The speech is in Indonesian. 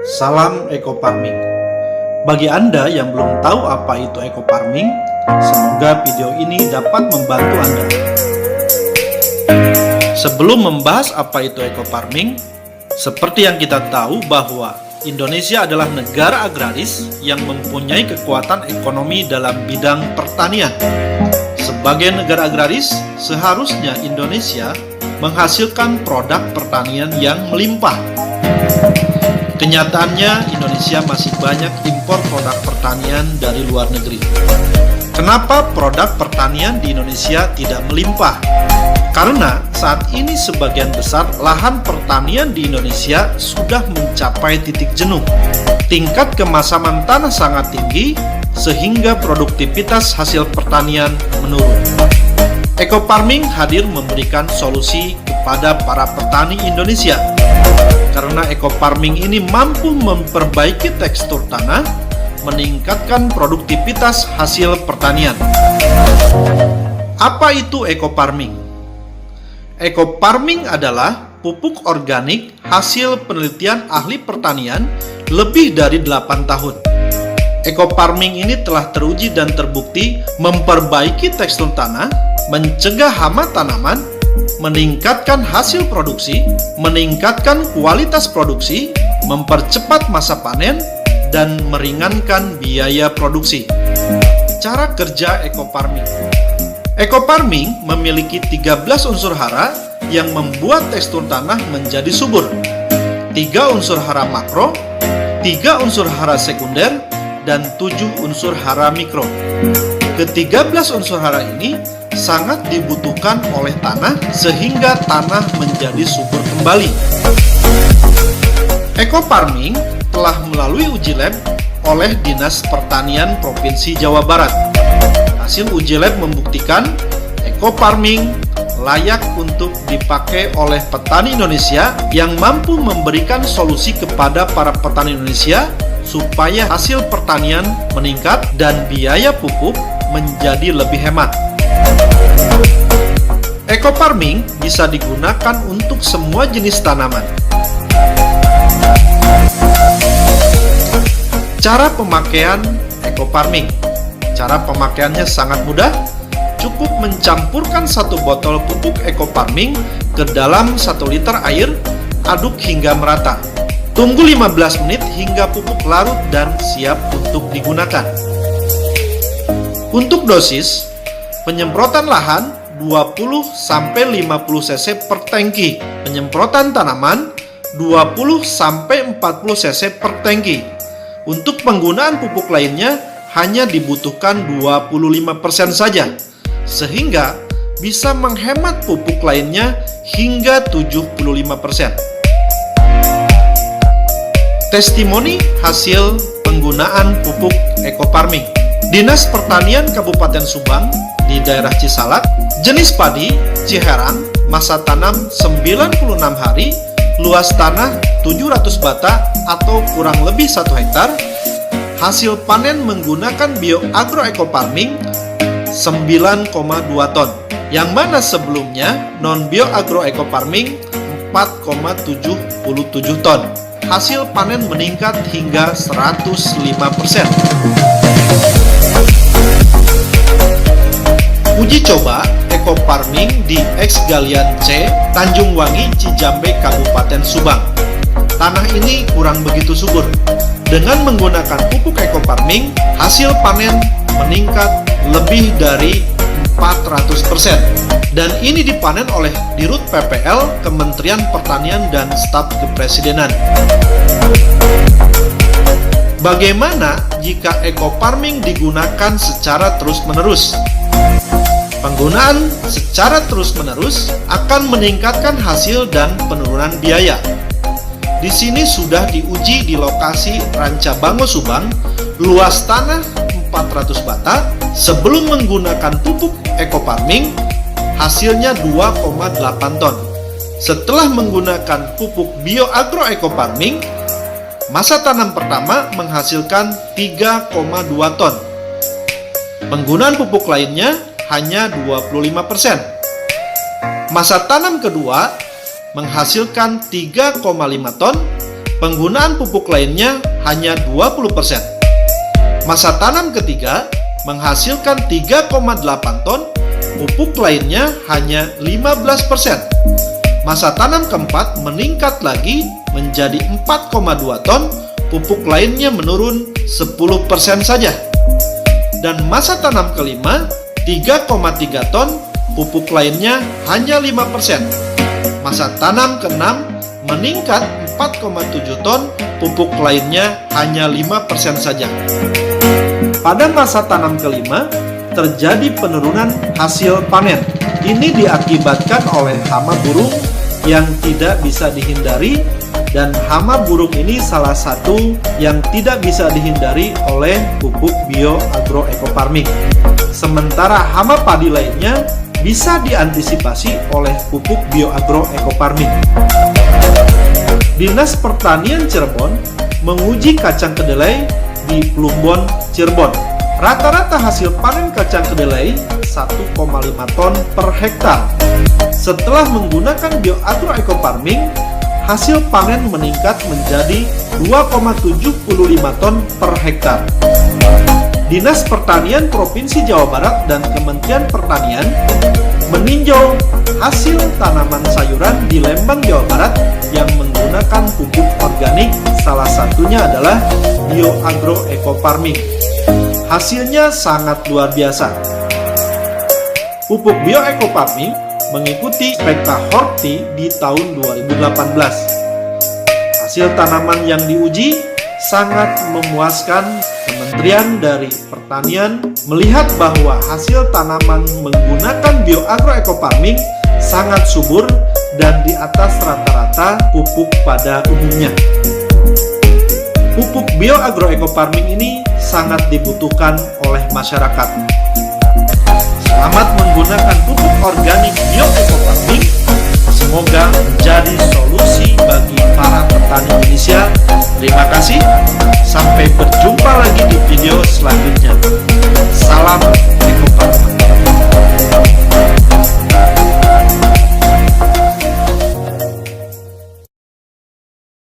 Salam Eco Farming. Bagi Anda yang belum tahu apa itu Eco Farming, semoga video ini dapat membantu Anda. Sebelum membahas apa itu Eco Farming, seperti yang kita tahu bahwa Indonesia adalah negara agraris yang mempunyai kekuatan ekonomi dalam bidang pertanian. Sebagai negara agraris, seharusnya Indonesia menghasilkan produk pertanian yang melimpah. Kenyataannya, Indonesia masih banyak impor produk pertanian dari luar negeri. Kenapa produk pertanian di Indonesia tidak melimpah? Karena saat ini sebagian besar lahan pertanian di Indonesia sudah mencapai titik jenuh. Tingkat kemasaman tanah sangat tinggi, sehingga produktivitas hasil pertanian menurun. Eco Farming hadir memberikan solusi kepada para petani Indonesia. Karena Eco Farming ini mampu memperbaiki tekstur tanah, meningkatkan produktivitas hasil pertanian. Apa itu Eco Farming? Eco Farming adalah pupuk organik hasil penelitian ahli pertanian lebih dari 8 tahun. Eco Farming ini telah teruji dan terbukti memperbaiki tekstur tanah, mencegah hama tanaman, meningkatkan hasil produksi, meningkatkan kualitas produksi, mempercepat masa panen, dan meringankan biaya produksi. Cara kerja Eco Farming. Eco Farming memiliki 13 unsur hara yang membuat tekstur tanah menjadi subur. 3 unsur hara makro, 3 unsur hara sekunder, dan 7 unsur hara mikro. Ke-13 unsur hara ini sangat dibutuhkan oleh tanah sehingga tanah menjadi subur kembali. Eco Farming telah melalui uji lab oleh Dinas Pertanian Provinsi Jawa Barat. Hasil uji lab membuktikan Eco Farming layak untuk dipakai oleh petani Indonesia yang mampu memberikan solusi kepada para petani Indonesia supaya hasil pertanian meningkat dan biaya pupuk menjadi lebih hemat. Eco Farming bisa digunakan untuk semua jenis tanaman. Cara pemakaian Eco Farming. Cara pemakaiannya sangat mudah. Cukup mencampurkan 1 botol pupuk Eco Farming ke dalam 1 liter air, aduk hingga merata. Tunggu 15 menit hingga pupuk larut dan siap untuk digunakan. Untuk dosis, penyemprotan lahan 20-50 cc per tangki. Penyemprotan tanaman 20-40 cc per tangki. Untuk penggunaan pupuk lainnya hanya dibutuhkan 25% saja, sehingga bisa menghemat pupuk lainnya hingga 75%. Testimoni hasil penggunaan pupuk Eco Farming. Dinas Pertanian Kabupaten Subang di daerah Cisalak, jenis padi Ciherang, masa tanam 96 hari, luas tanah 700 bata atau kurang lebih 1 hektar. Hasil panen menggunakan BioAgro Eco Farming 9,2 ton, yang mana sebelumnya non BioAgro Eco Farming 4,77 ton. Hasil panen meningkat hingga 105%. Uji coba Eco Farming di X Galian C, Tanjung Wangi, Cijambe, Kabupaten Subang. Tanah ini kurang begitu subur. Dengan menggunakan pupuk Eco Farming, hasil panen meningkat lebih dari 400%. Dan ini dipanen oleh Dirut PPL, Kementerian Pertanian dan Staf Kepresidenan. Bagaimana jika Eco Farming digunakan secara terus-menerus? Penggunaan secara terus-menerus akan meningkatkan hasil dan penurunan biaya. Di sini sudah diuji di lokasi Rancabango, Subang, luas tanah 400 bata. Sebelum menggunakan pupuk Eco Farming, hasilnya 2,8 ton. Setelah menggunakan pupuk BioAgro Eco Farming, masa tanam pertama menghasilkan 3,2 ton. Penggunaan pupuk lainnya hanya 25%. Masa tanam kedua menghasilkan 3,5 ton Penggunaan pupuk lainnya hanya 20%. Masa tanam ketiga menghasilkan 3,8 ton, pupuk lainnya hanya 15%. Masa tanam keempat meningkat lagi menjadi 4,2 ton, pupuk lainnya menurun 10% saja. Dan masa tanam kelima 3,3 ton, pupuk lainnya hanya 5%. Masa tanam keenam meningkat 4,7 ton, pupuk lainnya hanya 5% saja. Pada masa tanam kelima, terjadi penurunan hasil panen. Ini diakibatkan oleh hama burung yang tidak bisa dihindari, dan hama burung ini salah satu yang tidak bisa dihindari oleh pupuk bioagroecofarming. Sementara hama padi lainnya bisa diantisipasi oleh pupuk bioagroecofarming. Dinas Pertanian Cirebon menguji kacang kedelai di Plumbon, Cirebon. Rata-rata hasil panen kacang kedelai 1,5 ton per hektar. Setelah menggunakan bioagroecofarming, hasil panen meningkat menjadi 2,75 ton per hektar. Dinas Pertanian Provinsi Jawa Barat dan Kementerian Pertanian meninjau hasil tanaman sayuran di Lembang, Jawa Barat yang menggunakan pupuk organik, salah satunya adalah bioagroecofarming. Hasilnya sangat luar biasa. Pupuk bioecofarming mengikuti Spekta Horti di tahun 2018. Hasil tanaman yang diuji sangat memuaskan. Kementerian dari Pertanian melihat bahwa hasil tanaman menggunakan bioagroecofarming sangat subur dan di atas rata-rata pupuk pada umumnya. Pupuk bioagroecofarming ini sangat dibutuhkan oleh masyarakat. Selamat menggunakan pupuk organik bioecofarming. Semoga menjadi solusi bagi para petani Indonesia. Terima kasih. Sampai berjumpa lagi di video selanjutnya.